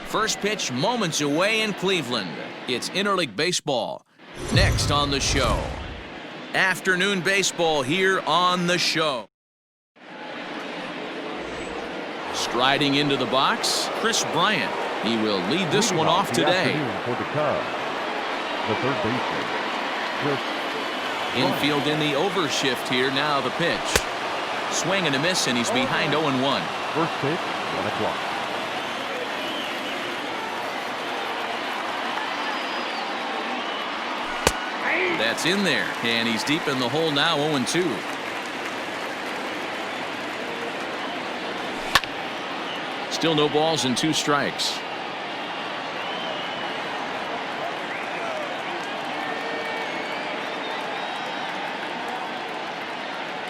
First pitch moments away in Cleveland. It's interleague baseball. Next on the show. Afternoon baseball here on the show. Striding into the box, Chris Bryant. He will lead this one off today. For the Cubs, the third baseman, Chris Bryant. Infield in the overshift here. Now the pitch. Swing and a miss, and he's behind 0-1. First pitch, 1 o'clock. That's in there, and he's deep in the hole now, 0-2. Still no balls and 2 strikes.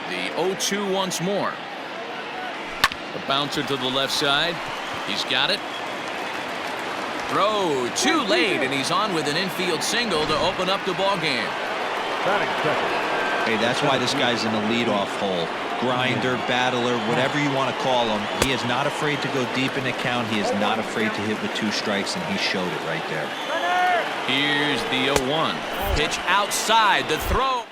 The 0-2 once more. The bouncer to the left side. He's got it. Throw too late, and he's on with an infield single to open up the ball game. Hey, that's why this guy's in the leadoff hole. Grinder, battler, whatever you want to call him. He is not afraid to go deep in the count. He is not afraid to hit with 2 strikes, and he showed it right there. Here's the 0-1. Pitch outside. The throw.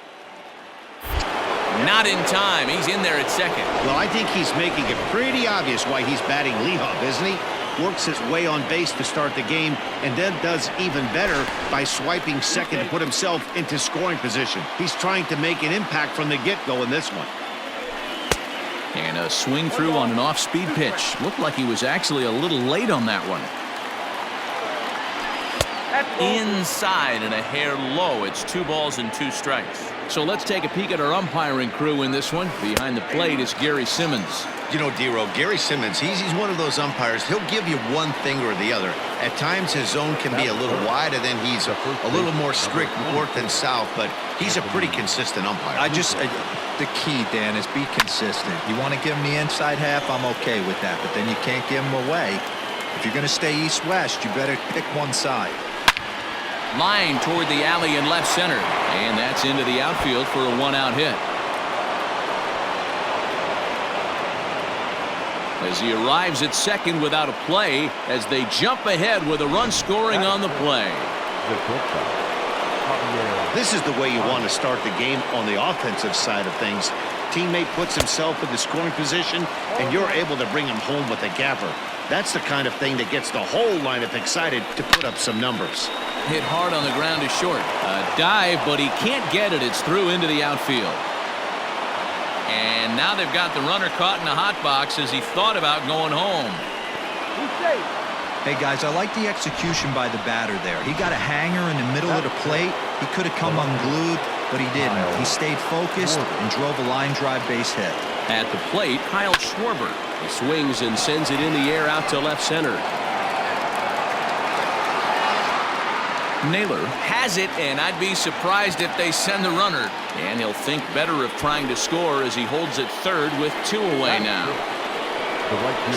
Not in time. He's in there at second. Well, I think he's making it pretty obvious why he's batting leadoff, isn't he? Works his way on base to start the game, and then does even better by swiping second to put himself into scoring position. He's trying to make an impact from the get-go in this one. And a swing through on an off-speed pitch. Looked like he was actually a little late on that one. Inside and a hair low. It's 2 balls and 2 strikes. So let's take a peek at our umpiring crew in this one. Behind the plate is Gary Simmons. You know, D-Row, Gary Simmons, he's one of those umpires. He'll give you one thing or the other. At times his zone can be a little wide, and then he's a little more strict north and south, but he's a pretty consistent umpire. The key, Dan, is be consistent. You want to give him the inside half, I'm okay with that, but then you can't give him away. If you're going to stay east-west, you better pick one side. Line toward the alley in left center, and that's into the outfield for a 1-out hit. As he arrives at second without a play, as they jump ahead with a run scoring on the play. This is the way you want to start the game on the offensive side of things. Teammate puts himself in the scoring position, and you're able to bring him home with a gapper. That's the kind of thing that gets the whole lineup excited to put up some numbers. Hit hard on the ground is short. A dive, but he can't get it. It's through into the outfield. And now they've got the runner caught in a hot box as he thought about going home. Hey, guys, I like the execution by the batter there. He got a hanger in the middle of the plate. He could have come unglued, but he didn't. He stayed focused and drove a line drive base hit. At the plate, Kyle Schwarber. He swings and sends it in the air out to left center. Naylor has it, and I'd be surprised if they send the runner. And he'll think better of trying to score as he holds it third with 2 away now.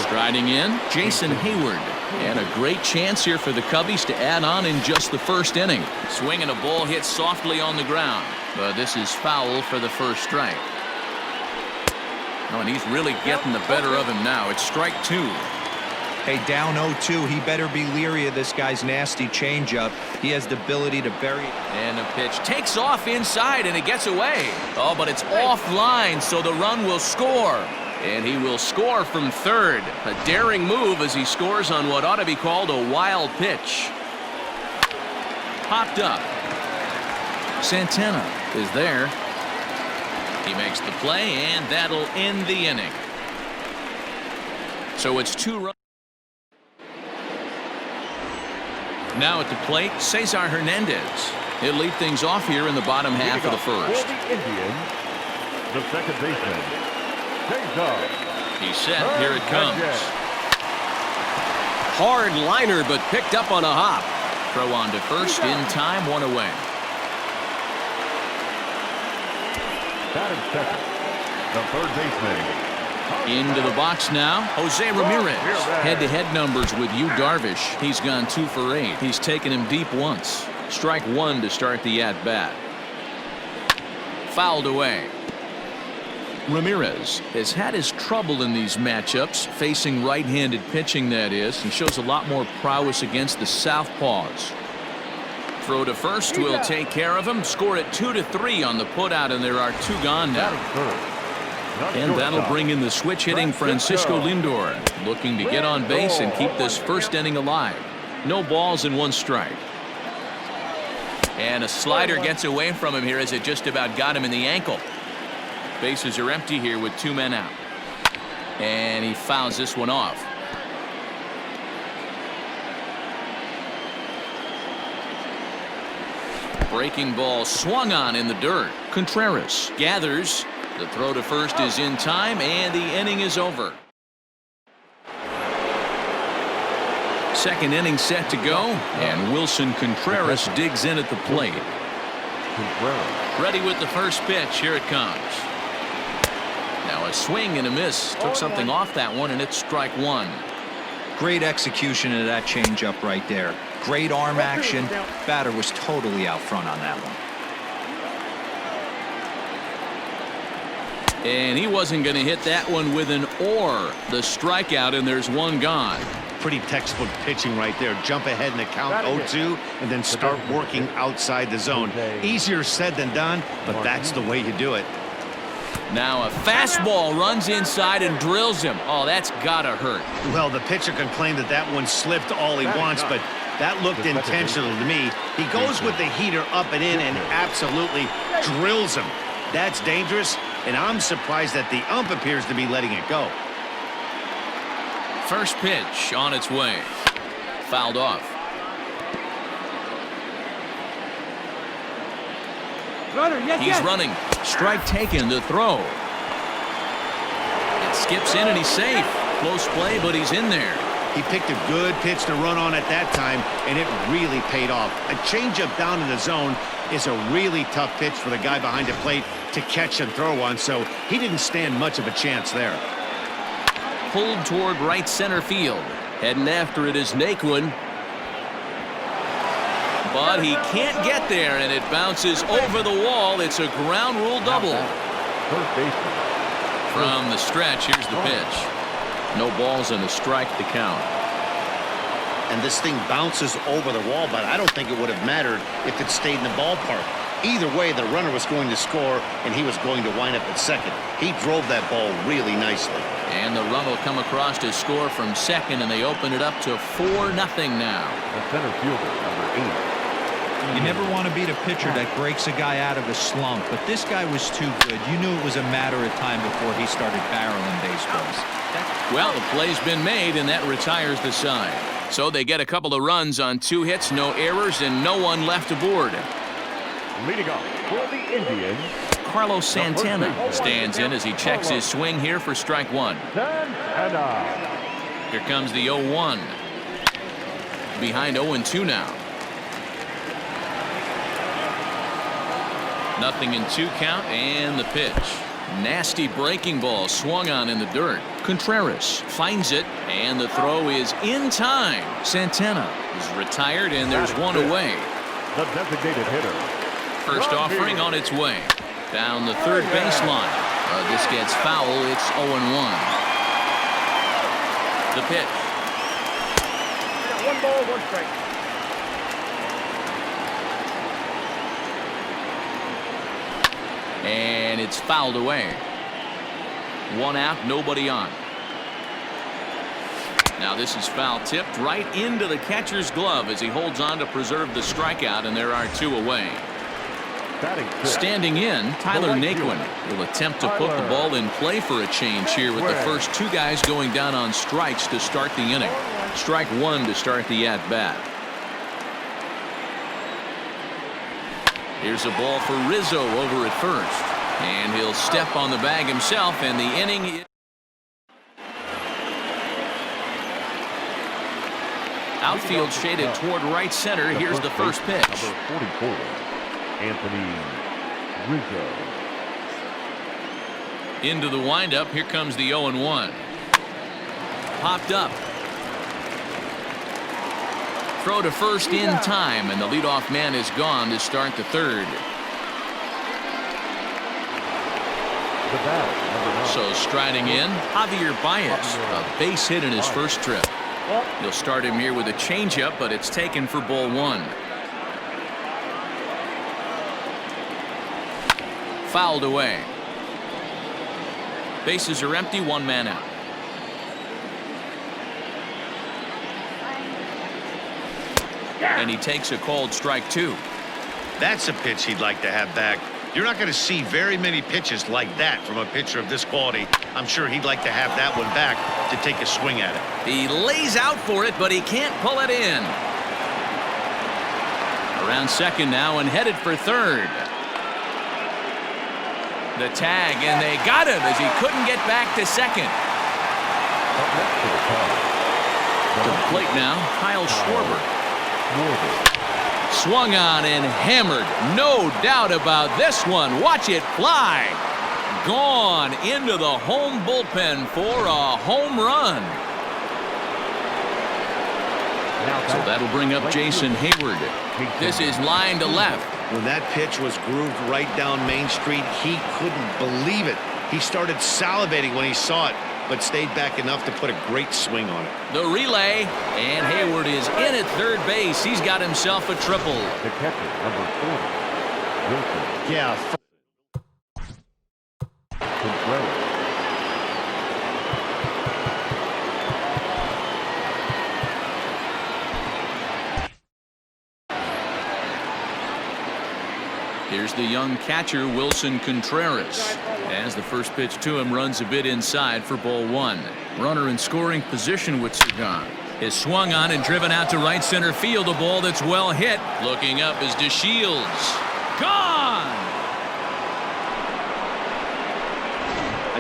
Striding in, Jason Hayward. And a great chance here for the Cubbies to add on in just the first inning. Swing and a ball hit softly on the ground. But this is foul for the first strike. Oh, and he's really getting the better of him now. It's strike 2. Hey, down 0-2, he better be leery of this guy's nasty changeup. He has the ability to bury it. And the pitch takes off inside, and it gets away. Oh, but it's offline, so the run will score. And he will score from third. A daring move as he scores on what ought to be called a wild pitch. Popped up. Santana is there. He makes the play, and that'll end the inning. So it's 2 runs. Now at the plate, Cesar Hernandez. He'll lead things off here in the bottom half of the first. For the Indians, the second baseman, Cesar. He's set. Here it comes. Hernandez. Hard liner, but picked up on a hop. Throw on to first in time, 1 away. Batting second, the third baseman. Into the box now, Jose Ramirez. Head-to-head numbers with Yu Darvish. He's gone 2 for 8. He's taken him deep once. Strike 1 to start the at-bat. Fouled away. Ramirez has had his trouble in these matchups, facing right-handed pitching, that is, and shows a lot more prowess against the southpaws. Throw to first will take care of him. Score it 2-3 on the putout, and there are 2 gone now. And that'll bring in the switch-hitting Francisco Lindor, looking to get on base and keep this first inning alive. No balls and 1 strike. And a slider gets away from him here as it just about got him in the ankle. Bases are empty here with 2 men out. And he fouls this one off. Breaking ball swung on in the dirt. Contreras gathers. The throw to first is in time, and the inning is over. Second inning set to go, and Wilson Contreras digs in at the plate. Ready with the first pitch. Here it comes. Now a swing and a miss. Took something off that one, and it's strike 1. Great execution of that changeup right there. Great arm action. Batter was totally out front on that one. And he wasn't going to hit that one with an or. The strikeout, and there's 1 gone. Pretty textbook pitching right there. Jump ahead in the count 0-2 and then start working outside the zone. Easier said than done, but that's the way you do it. Now a fastball runs inside and drills him. Oh, that's gotta hurt. Well, the pitcher can claim that that one slipped all he wants, but that looked intentional to me. He goes with the heater up and in and absolutely drills him. That's dangerous, and I'm surprised that the ump appears to be letting it go. First pitch on its way. Fouled off. He's running. Strike taken. The throw. It skips in and he's safe. Close play, but he's in there. He picked a good pitch to run on at that time, and it really paid off. A changeup down in the zone is a really tough pitch for the guy behind the plate to catch and throw on, so he didn't stand much of a chance there. Pulled toward right center field. Heading after it is Naquin. But he can't get there, and it bounces over the wall. It's a ground rule double. From the stretch, here's the pitch. No balls and a strike to count. And this thing bounces over the wall, but I don't think it would have mattered if it stayed in the ballpark. Either way, the runner was going to score, and he was going to wind up at second. He drove that ball really nicely. And the run will come across to score from second, and they open it up to 4-0 now. The center fielder, number 8. You never want to beat a pitcher that breaks a guy out of a slump, but this guy was too good. You knew it was a matter of time before he started barreling baseballs. Well, the play's been made, and that retires the side. So they get a couple of runs on 2 hits, no errors, and no one left aboard. Leading off for the Indians, Carlos Santana stands in as he checks his swing here for strike 1. Here comes the 0-1. Behind 0-2 now. Nothing in 2 count, and the pitch. Nasty breaking ball swung on in the dirt. Contreras finds it, and the throw is in time. Santana is retired, and there's 1 away. the designated hitter. First offering on its way. Down the third baseline. This gets foul. It's 0-1. The pitch. 1 ball, 1 strike. And it's fouled away. 1 out, nobody on. Now this is foul tipped right into the catcher's glove as he holds on to preserve the strikeout, and there are 2 away. Standing in, Tyler Naquin will attempt to put the ball in play for a change here with the first 2 guys going down on strikes to start the inning. Strike 1 to start the at-bat. Here's a ball for Rizzo over at first. And he'll step on the bag himself, and the inning. Outfield shaded toward right center. Here's the first pitch. Number 44, Anthony Rizzo. Into the windup. Here comes the 0-1. Popped up. Throw to first in time, and the leadoff man is gone to start the third. The bat, number So striding in, Javier Baez, a base hit in his first trip. You'll start him here with a changeup, but it's taken for ball one. Fouled away. Bases are empty, one man out. And he takes a called strike two. That's a pitch he'd like to have back. You're not going to see very many pitches like that from a pitcher of this quality. I'm sure he'd like to have that one back to take a swing at it. He lays out for it, but he can't pull it in. Around second now and headed for third. The tag, and they got him as he couldn't get back to second. To the plate now, Kyle Schwarber. Swung on and hammered. No doubt about this one. Watch it fly. Gone into the home bullpen for a home run. So that'll bring up Jason Hayward. This is line to left. When that pitch was grooved right down Main Street, he couldn't believe it. He started salivating when he saw it, but stayed back enough to put a great swing on it. The relay, and Hayward is in at third base. He's got himself a triple. The catcher, number 40, Wilson. Yeah. Contreras. Here's the young catcher, Wilson Contreras. As the first pitch to him runs a bit inside for ball one. Runner in scoring position with Sagan. Is swung on and driven out to right center field. A ball that's well hit. Looking up is DeShields. Gone!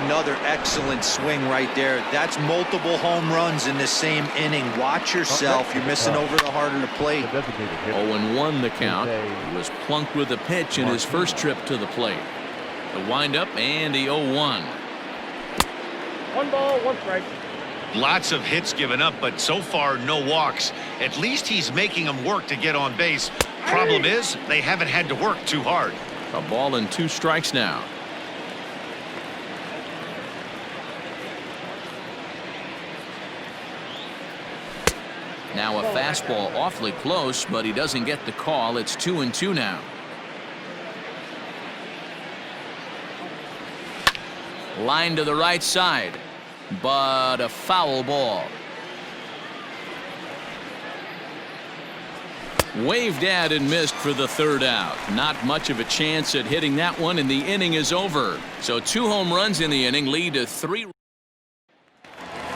Another excellent swing right there. That's multiple home runs in the same inning. Watch yourself. You're missing over the heart of the plate. 0-1 the count. He was plunked with a pitch in his first trip to the plate. The windup and the 0-1. 1 ball, 1 strike. Lots of hits given up, but so far no walks. At least he's making them work to get on base. Problem is, they haven't had to work too hard. A ball and 2 strikes now. Now a fastball awfully close, but he doesn't get the call. It's 2-2 now. Line to the right side, but a foul ball. Waved at and missed for the third out. Not much of a chance at hitting that one, and the inning is over. So 2 home runs in the inning lead to 3.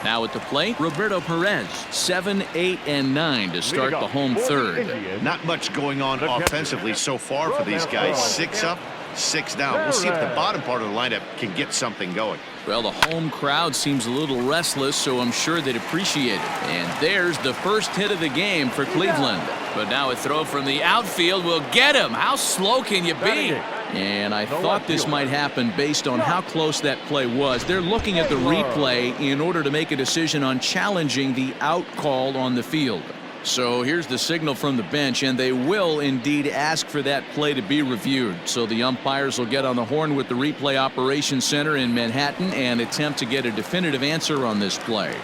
Now at the plate, Roberto Perez, 7, 8, and 9 to start the home third. Not much going on offensively so far for these guys. 6 up, 6 down. We'll see if the bottom part of the lineup can get something going. Well, the home crowd seems a little restless, so I'm sure they'd appreciate it. And there's the first hit of the game for Cleveland. But now a throw from the outfield will get him. How slow can you be? And I thought this might happen based on how close that play was. They're looking at the replay in order to make a decision on challenging the out call on the field. So here's the signal from the bench, and they will indeed ask for that play to be reviewed. So the umpires will get on the horn with the replay operations center in Manhattan and attempt to get a definitive answer on this play.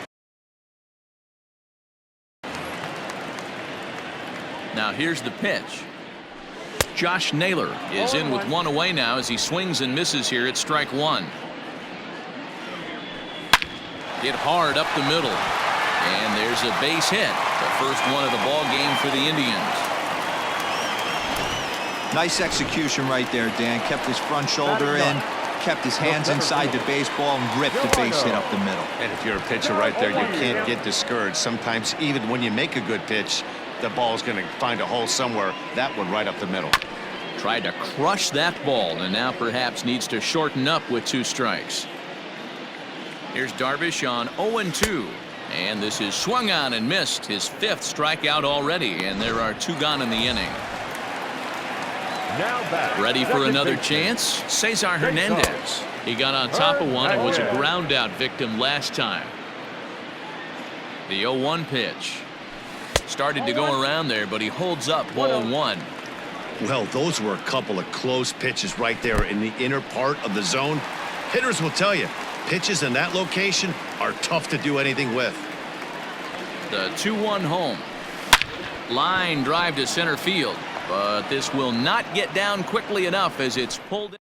Now here's the pitch. Josh Naylor is in with 1 away now as he swings and misses here at strike 1. Hit hard up the middle. And there's a base hit. The first one of the ball game for the Indians. Nice execution right there, Dan. Kept his front shoulder in, kept his hands inside the baseball, and ripped the base hit up the middle. And if you're a pitcher right there, you can't get discouraged. Sometimes even when you make a good pitch, the ball's going to find a hole somewhere. That one right up the middle. Tried to crush that ball, and now perhaps needs to shorten up with 2 strikes. Here's Darvish on 0-2. And this is swung on and missed. His 5th strikeout already, and there are 2 gone in the inning. Now back. Ready for another chance? Cesar Hernandez. He got on top of one and was a ground out victim last time. The 0-1 pitch. Started to go around there, but he holds up ball 1. Well, those were a couple of close pitches right there in the inner part of the zone. Hitters will tell you, Pitches in that location are tough to do anything with. The 2-1 home. Line drive to center field, but this will not get down quickly enough as it's pulled in.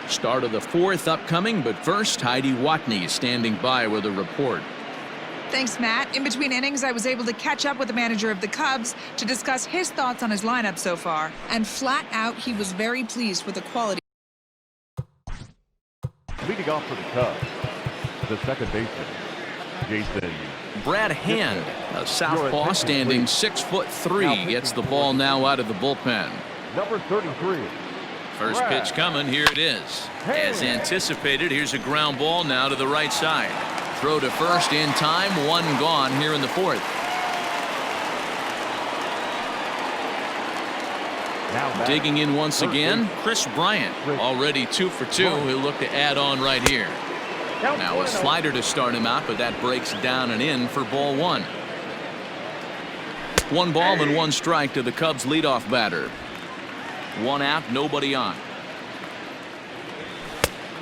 Start of the 4th upcoming, but first Heidi Watney standing by with a report. Thanks, Matt. In between innings, I was able to catch up with the manager of the Cubs to discuss his thoughts on his lineup so far. And flat out, he was very pleased with the quality. Leading off for the Cubs, the second baseman, Jason. Brad Hand, a southpaw standing 6'3", gets the ball now out of the bullpen. Number 33. First pitch coming, here it is. As anticipated, here's a ground ball now to the right side. Throw to first in time, 1 gone here in the 4th. Digging in once again, Chris Bryant, already 2 for 2. He'll look to add on right here. Now a slider to start him out, but that breaks down and in for ball 1. 1 ball and 1 strike to the Cubs leadoff batter. 1 out, nobody on.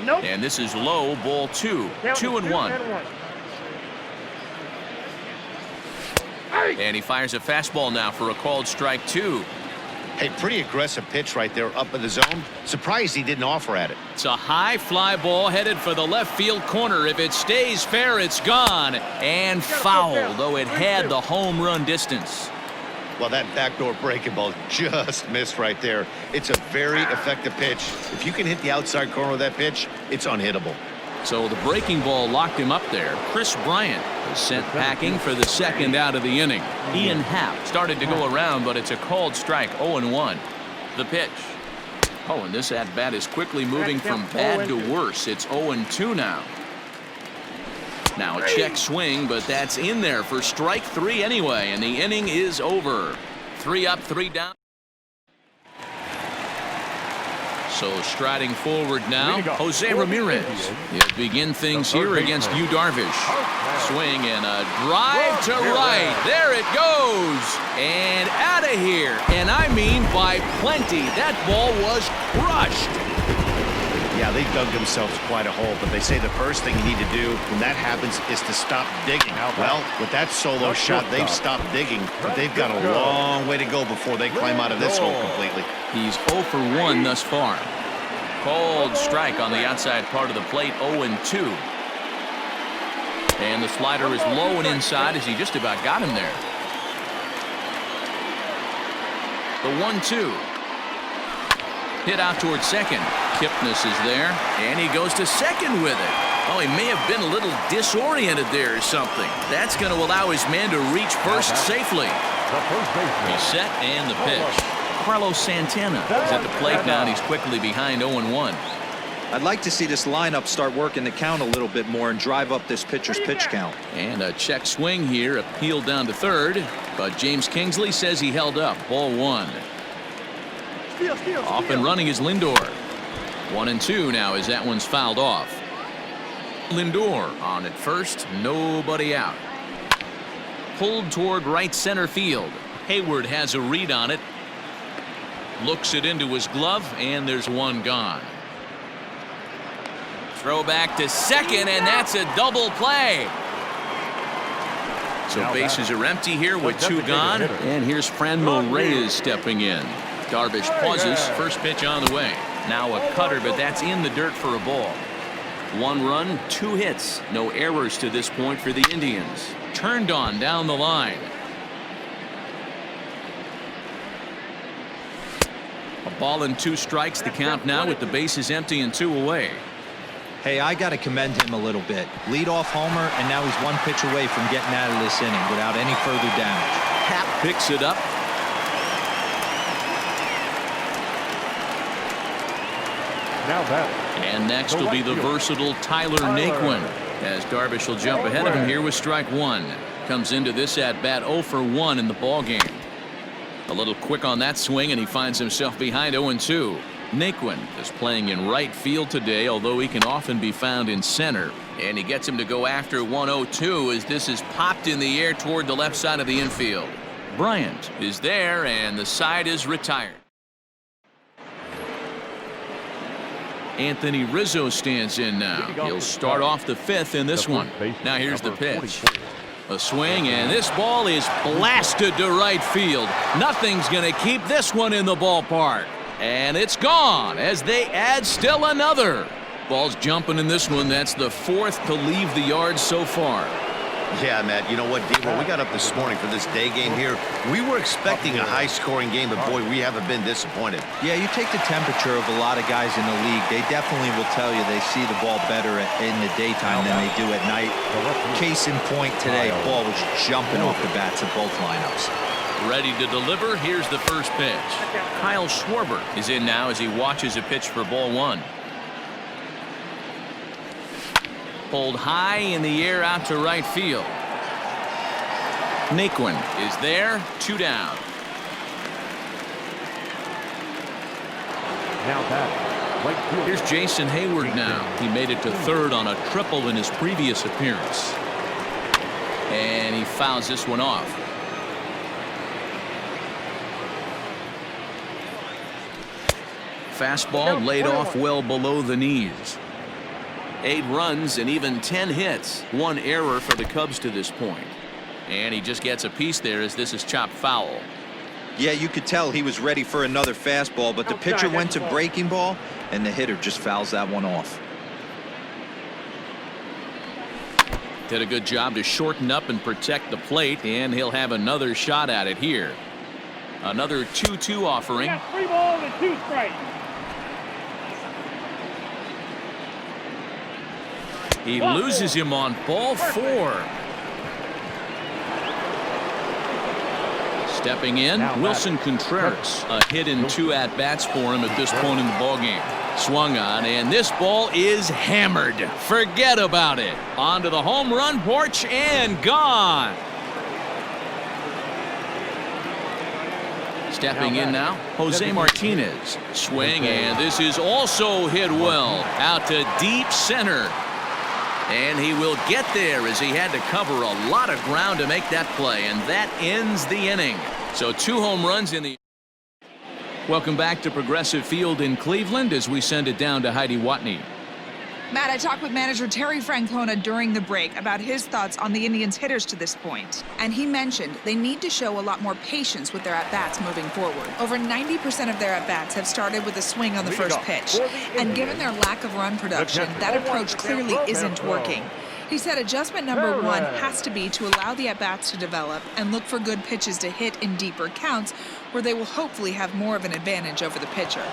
Nope. And this is low, ball 2. 2-1. And he fires a fastball now for a called strike 2. Hey, pretty aggressive pitch right there up in the zone. Surprised he didn't offer at it. It's a high fly ball headed for the left field corner. If it stays fair, it's gone. And foul, though it had the home run distance. Well, that backdoor breaking ball just missed right there. It's a very effective pitch. If you can hit the outside corner of that pitch, it's unhittable. So the breaking ball locked him up there. Chris Bryant was sent packing for the 2nd out of the inning. Ian Happ started to go around, but it's a called strike, 0-1. The pitch. Oh, and this at-bat is quickly moving from bad to worse. It's 0-2 now. Now a check swing, but that's in there for strike 3 anyway, and the inning is over. 3 up, 3 down. So striding forward now, Jose Ramirez. He'll begin things here against Yu Darvish. Swing and a drive to right. There it goes. And out of here. And I mean by plenty. That ball was crushed. Yeah, they dug themselves quite a hole, but they say the first thing you need to do when that happens is to stop digging. Well, with that solo shot, they've stopped digging, but they've got a long way to go before they climb out of this hole completely. He's 0 for 1 thus far. Called strike on the outside part of the plate, 0-2. And the slider is low and inside as he just about got him there. The 1-2. Hit out towards second. Kipnis is there, and he goes to second with it. Oh, he may have been a little disoriented there or something. That's going to allow his man to reach first safely. He's set, and the pitch. Carlos Santana is at the plate now, and he's quickly behind 0-1. I'd like to see this lineup start working the count a little bit more and drive up this pitcher's pitch count. And a check swing here, appealed down to third, but James Kingsley says he held up. Ball 1. Off and running is Lindor. 1-2 now as that one's fouled off. Lindor on at first, nobody out. Pulled toward right center field. Hayward has a read on it. Looks it into his glove, and there's 1 gone. Throw back to second, and that's a double play. So bases are empty here with 2 gone, and here's Franmil Reyes stepping in. Darvish pauses, first pitch on the way. Now a cutter, but that's in the dirt for a ball. 1 run, 2 hits, no errors to this point for the Indians. Turned on down the line. A ball and 2 strikes, the count now with the bases empty and 2 away. Hey, I got to commend him a little bit. Leadoff homer, and now he's 1 pitch away from getting out of this inning without any further damage. Happ picks it up. And next will be the versatile Tyler Naquin, as Darvish will jump ahead of him here with strike 1. Comes into this at bat 0 for 1 in the ball game. A little quick on that swing, and he finds himself behind 0-2. Naquin is playing in right field today, although he can often be found in center. And he gets him to go after 1-0-2 as this is popped in the air toward the left side of the infield. Bryant is there, and the side is retired. Anthony Rizzo stands in now. He'll start off the fifth in this one. Now here's the pitch. A swing, and this ball is blasted to right field. Nothing's going to keep this one in the ballpark. And it's gone as they add still another. Ball's jumping in this one. That's the fourth to leave the yard so far. Yeah, Matt, you know what, Dave? When we got up this morning for this day game here, we were expecting a high-scoring game, but boy, we haven't been disappointed. Yeah, you take the temperature of a lot of guys in the league. They definitely will tell you they see the ball better in the daytime than they do at night. Case in point today, ball was jumping off the bats of both lineups. Ready to deliver. Here's the first pitch. Kyle Schwarber is in now as he watches a pitch for ball one. Pulled high in the air out to right field. Naquin is there. 2 down. Now batting, right field. Here's Jason Hayward now. He made it to third on a triple in his previous appearance. And he fouls this one off. Fastball laid off well below the knees. 8 runs and even 10 hits. 1 error for the Cubs to this point. And he just gets a piece there as this is chopped foul. Yeah, you could tell he was ready for another fastball, but the pitcher went to breaking ball, and the hitter just fouls that one off. Did a good job to shorten up and protect the plate, and he'll have another shot at it here. Another 2-2 offering. We got 3 balls and 2 strikes. He loses him on ball 4. Stepping in, Wilson Contreras. A hit in 2 at-bats for him at this point in the ballgame. Swung on, and this ball is hammered. Forget about it. Onto the home run porch and gone. Stepping in now, Jose Martinez. Swing, and this is also hit well. Out to deep center. And he will get there as he had to cover a lot of ground to make that play. And that ends the inning. So 2 home runs in the... Welcome back to Progressive Field in Cleveland as we send it down to Heidi Watney. Matt, I talked with manager Terry Francona during the break about his thoughts on the Indians' hitters to this point. And he mentioned they need to show a lot more patience with their at-bats moving forward. Over 90% of their at-bats have started with a swing on the first pitch. And given their lack of run production, that approach clearly isn't working. He said adjustment number 1 has to be to allow the at-bats to develop and look for good pitches to hit in deeper counts where they will hopefully have more of an advantage over the pitcher.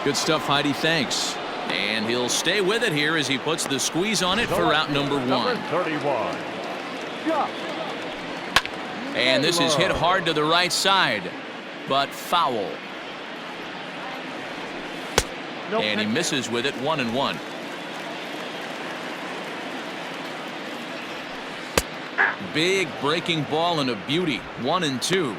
Good stuff, Heidi. Thanks. And he'll stay with it here as he puts the squeeze on it for route number 1. 31. And this is hit hard to the right side, but foul. And he misses with it. 1-1. Big breaking ball and a beauty. 1-2.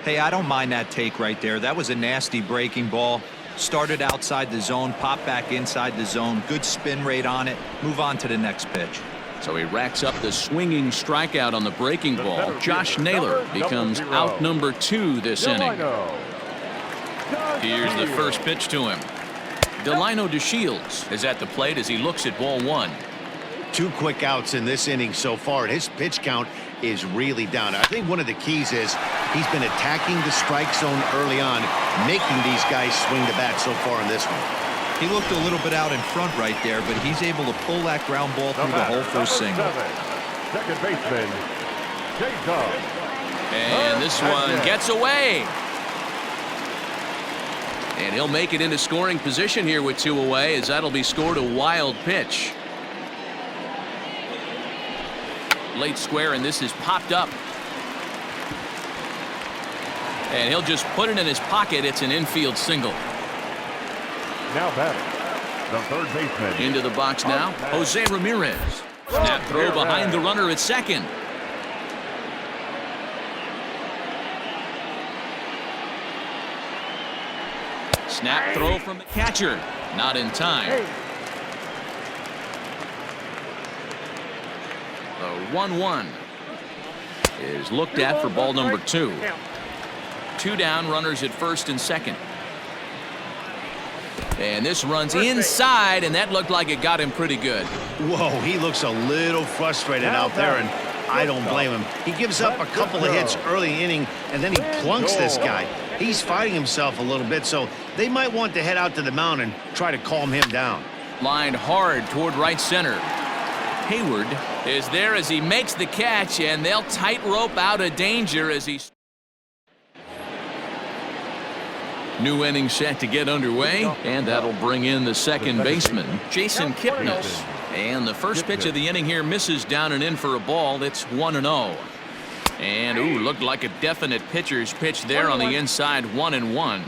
Hey, I don't mind that take right there. That was a nasty breaking ball. Started outside the zone, popped back inside the zone. Good spin rate on it. Move on to the next pitch. So he racks up the swinging strikeout on the breaking ball. Josh Naylor becomes out number 2 this inning. Here's the first pitch to him. Delino DeShields is at the plate as he looks at ball 1. 2 quick outs in this inning so far, and his pitch count is really down. I think one of the keys is he's been attacking the strike zone early on, making these guys swing the bat so far in this one. He looked a little bit out in front right there, but he's able to pull that ground ball through the whole first single. Second baseman, Jacob. And this one gets away. And he'll make it into scoring position here with 2 away as that'll be scored a wild pitch. Late square, and this is popped up. And he'll just put it in his pocket. It's an infield single. Now batting, the third baseman. Into the box now, Jose Ramirez. Snap throw behind the runner at second. Snap throw from the catcher. Not in time. The 1-1 is looked at for ball number 2. 2 down, runners at first and second. And this runs inside, and that looked like it got him pretty good. Whoa, he looks a little frustrated out there, and I don't blame him. He gives up a couple of hits early in the inning, and then he plunks this guy. He's fighting himself a little bit, so they might want to head out to the mound and try to calm him down. Lined hard toward right center. Hayward is there as he makes the catch, and they'll tightrope out of danger as he... New inning set to get underway, and that'll bring in the second baseman, Jason Kipnis. And the first pitch of the inning here misses down and in for a ball. It's 1-0. And, ooh, looked like a definite pitcher's pitch there on the inside, 1-1.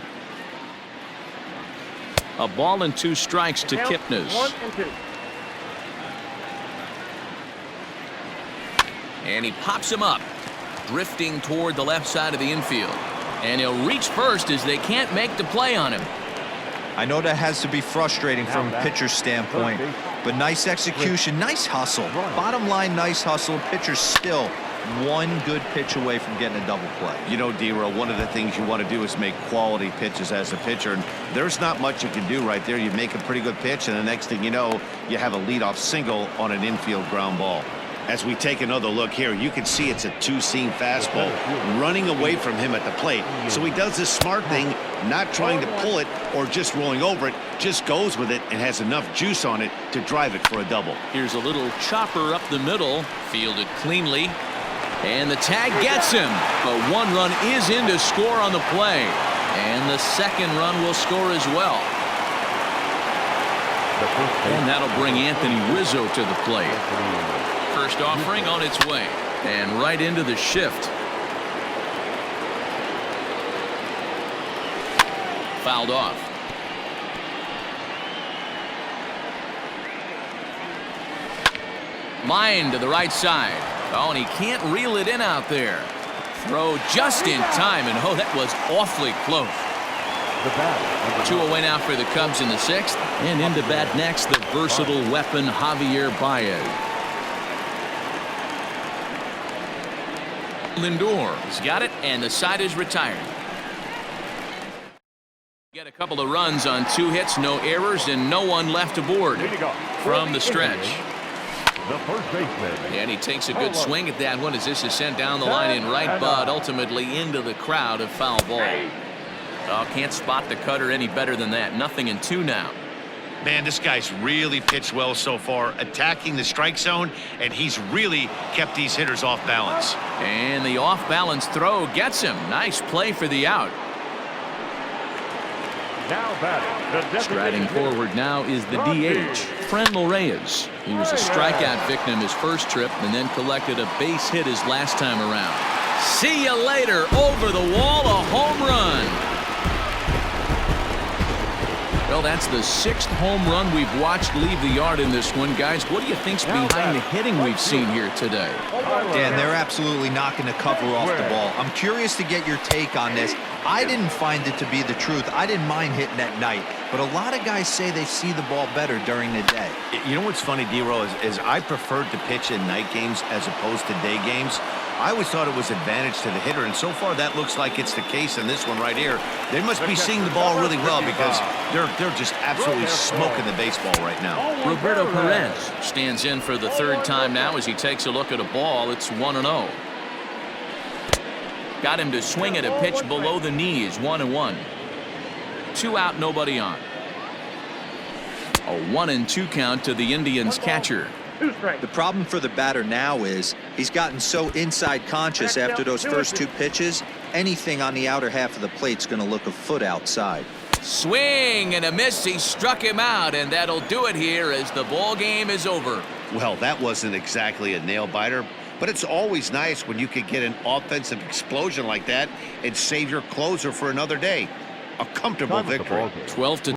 A ball and 2 strikes to Kipnis. 1-2. And he pops him up, drifting toward the left side of the infield. And he'll reach first as they can't make the play on him. I know that has to be frustrating from a pitcher's standpoint, but nice execution, nice hustle. Bottom line, nice hustle. Pitcher's still one good pitch away from getting a double play. You know, D-Roll, one of the things you want to do is make quality pitches as a pitcher, and there's not much you can do right there. You make a pretty good pitch, and the next thing you know, you have a leadoff single on an infield ground ball. As we take another look here, you can see it's a 2-seam fastball running away from him at the plate. So he does this smart thing, not trying to pull it or just rolling over it, just goes with it and has enough juice on it to drive it for a double. Here's a little chopper up the middle, fielded cleanly. And the tag gets him, but 1 run is in to score on the play. And the second run will score as well. And that'll bring Anthony Rizzo to the plate. First offering on its way, and right into the shift. Fouled off. Line to the right side. Oh, and he can't reel it in out there. Throw just in time, and oh, that was awfully close. 2 away now for the Cubs in the 6th, and into bat next, the versatile weapon Javier Baez. Lindor has got it, and the side is retired. Get a couple of runs on 2 hits, no errors, and no one left aboard from the stretch. The first baseman. And he takes a good swing at that one as this is sent down the line in right, but ultimately into the crowd of foul ball. Oh, can't spot the cutter any better than that. Nothing in 2 now. Man, this guy's really pitched well so far, attacking the strike zone, and he's really kept these hitters off balance. And the off-balance throw gets him. Nice play for the out. Now batting. Striding forward now is the DH, Franmil Reyes. He was a strikeout victim his first trip and then collected a base hit his last time around. See you later. Over the wall, a home run. Well, that's the 6th home run we've watched leave the yard in this one. Guys, what do you think's behind the hitting we've seen here today? Dan, they're absolutely knocking the cover off the ball. I'm curious to get your take on this. I didn't find it to be the truth. I didn't mind hitting at night, but a lot of guys say they see the ball better during the day. You know what's funny, D-Roll, is I preferred to pitch in night games as opposed to day games. I always thought it was advantage to the hitter, and so far that looks like it's the case in this one right here. They must be seeing the ball really well because they're just absolutely smoking the baseball right now. Roberto Perez stands in for the 3rd time now as he takes a look at a ball. It's 1-0. Got him to swing at a pitch below the knees, 1-1. 2 out, nobody on. A 1-2 count to the Indians catcher. The problem for the batter now is he's gotten so inside conscious after those first 2 pitches, anything on the outer half of the plate's going to look a foot outside. Swing and a miss. He struck him out, and that'll do it here as the ball game is over. Well, that wasn't exactly a nail-biter, but it's always nice when you can get an offensive explosion like that and save your closer for another day. A comfortable victory. 12-2